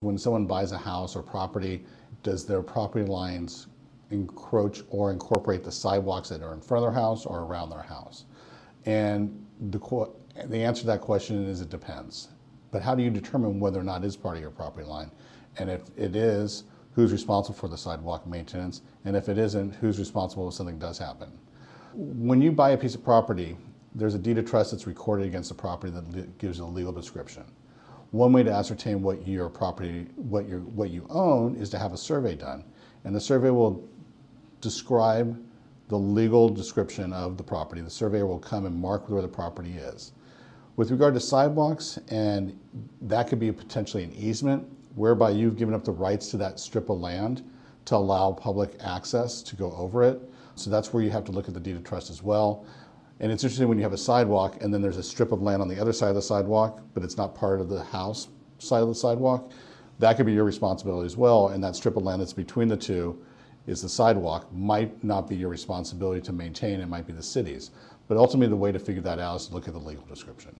When someone buys a house or property, does their property lines encroach or incorporate the sidewalks that are in front of their house or around their house? And the answer to that question is it depends. But how do you determine whether or not it is part of your property line? And if it is, who's responsible for the sidewalk maintenance? And if it isn't, who's responsible if something does happen? When you buy a piece of property, there's a deed of trust that's recorded against the property that gives a legal description. One way to ascertain what your property, what you own, is to have a survey done. And the survey will describe the legal description of the property. The surveyor will come and mark where the property is. With regard to sidewalks, and that could be potentially an easement, whereby you've given up the rights to that strip of land to allow public access to go over it. So that's where you have to look at the deed of trust as well. And it's interesting when you have a sidewalk and then there's a strip of land on the other side of the sidewalk, but it's not part of the house side of the sidewalk. That could be your responsibility as well. And that strip of land that's between the two is the sidewalk. Might not be your responsibility to maintain, it might be the city's. But ultimately the way to figure that out is to look at the legal description.